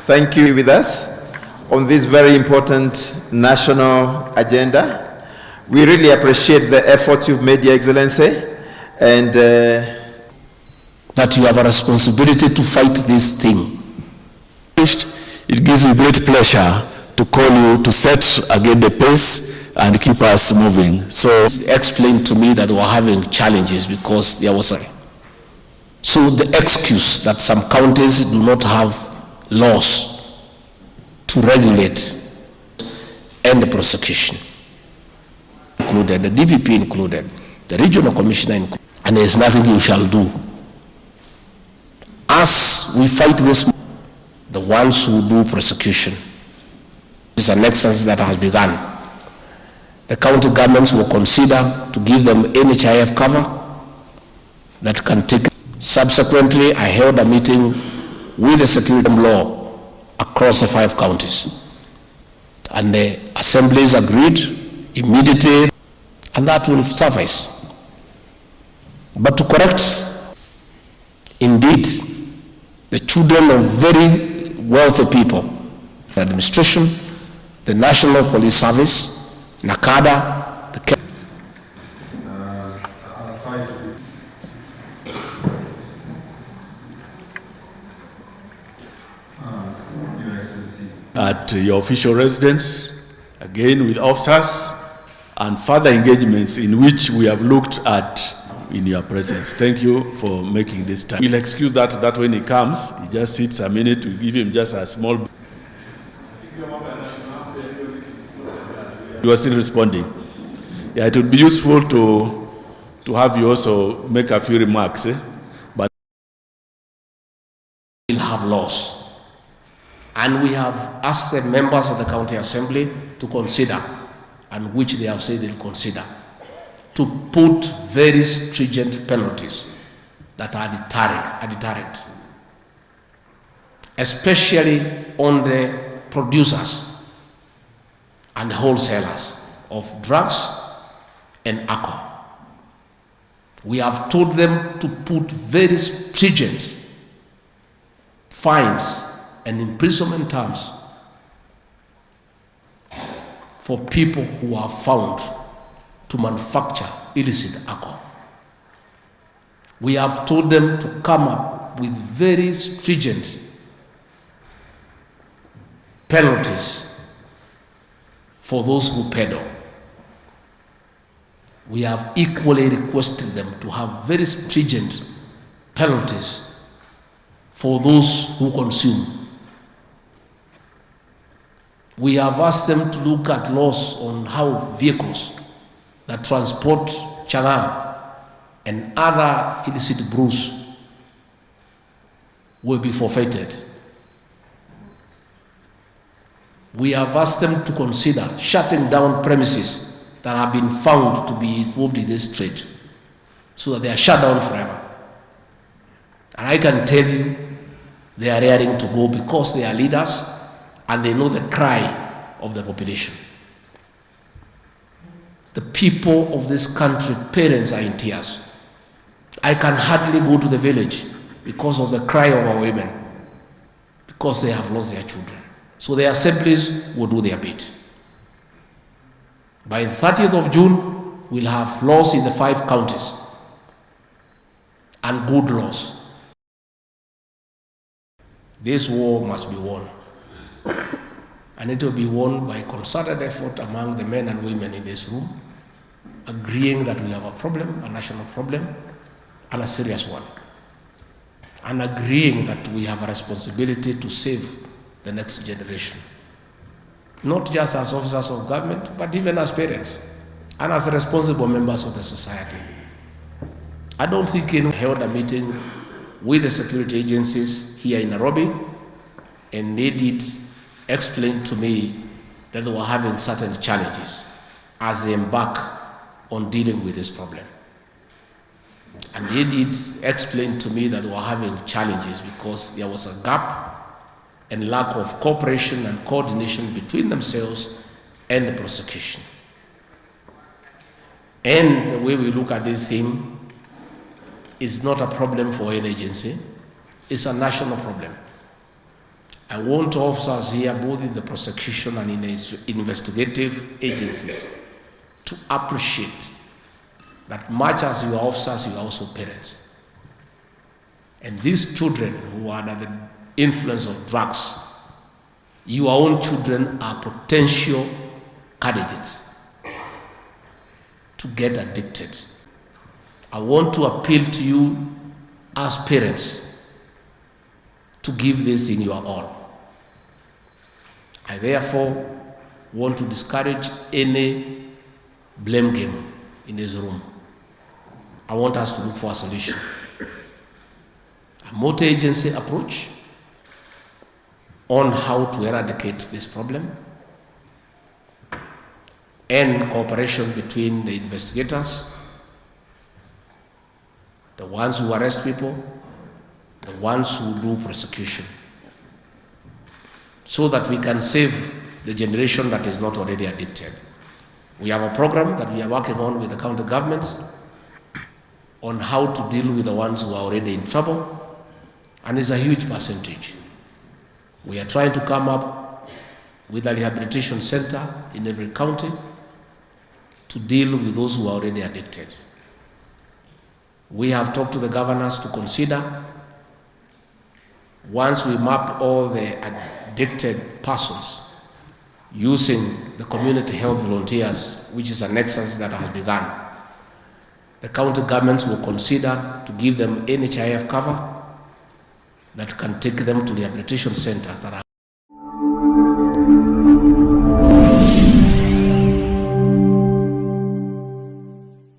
Thank you with us on this very important national agenda. We really appreciate the effort you've made, Your Excellency, and that you have a responsibility to fight this thing. It gives me great pleasure to call you to set again the pace and keep us moving. So explained to me that they were having challenges because there was so the excuse that some counties do not have laws to regulate and the prosecution included, the DPP included, the regional commissioner included, and there is nothing you shall do. As we fight this, the ones who do prosecution, this is an exercise that has begun. The county governments will consider to give them NHIF cover that can take. Subsequently, I held a meeting with the security law across the 5 counties. And the assemblies agreed immediately, and that will suffice. But to correct, indeed, the children of very wealthy people, the administration, the National Police Service, NACADA, the at your official residence, again with officers, and further engagements in which we have looked at in your presence. Thank you for making this time. We'll excuse that when he comes, he just sits a minute, we give him just a small... You are still responding. Yeah, it would be useful to have you also make a few remarks, but we'll have laws. And we have asked the members of the county assembly to consider, and which they have said they'll consider, to put very stringent penalties that are deterrent, especially on the producers and wholesalers of drugs and alcohol. We have told them to put very stringent fines and imprisonment terms for people who are found to manufacture illicit alcohol. We have told them to come up with very stringent penalties for those who peddle. We have equally requested them to have very stringent penalties for those who consume. We have asked them to look at laws on how vehicles that transport Chang'Aa and other illicit brews will be forfeited. We have asked them to consider shutting down premises that have been found to be involved in this trade so that they are shut down forever. And I can tell you they are raring to go because they are leaders and they know the cry of the population. The people of this country, parents are in tears. I can hardly go to the village because of the cry of our women, because they have lost their children. So the assemblies will do their bit. By the 30th of June, we'll have laws in the 5 counties, and good laws. This war must be won. And it will be won by concerted effort among the men and women in this room, agreeing that we have a problem, a national problem, and a serious one. And agreeing that we have a responsibility to save the next generation. Not just as officers of government, but even as parents and as responsible members of the society. I don't think I held a meeting with the security agencies here in Nairobi, and they did explain to me that they were having certain challenges as they embark on dealing with this problem. And they did explain to me that they were having challenges because there was a gap and lack of cooperation and coordination between themselves and the prosecution. And the way we look at this thing is not a problem for an agency, it's a national problem. I want officers here, both in the prosecution and in the investigative agencies, to appreciate that much as you are officers, you are also parents. And these children who are under the influence of drugs, your own children are potential candidates to get addicted. I want to appeal to you as parents to give this in your all. I therefore want to discourage any blame game in this room. I want us to look for a solution. A multi-agency approach on how to eradicate this problem, and cooperation between the investigators, the ones who arrest people, the ones who do prosecution, so that we can save the generation that is not already addicted. We have a program that we are working on with the county governments on how to deal with the ones who are already in trouble, and it's a huge percentage. We are trying to come up with a rehabilitation center in every county to deal with those who are already addicted. We have talked to the governors to consider, once we map all the addicted persons using the community health volunteers, which is a nexus that has begun, the county governments will consider to give them NHIF cover that can take them to rehabilitation centers that are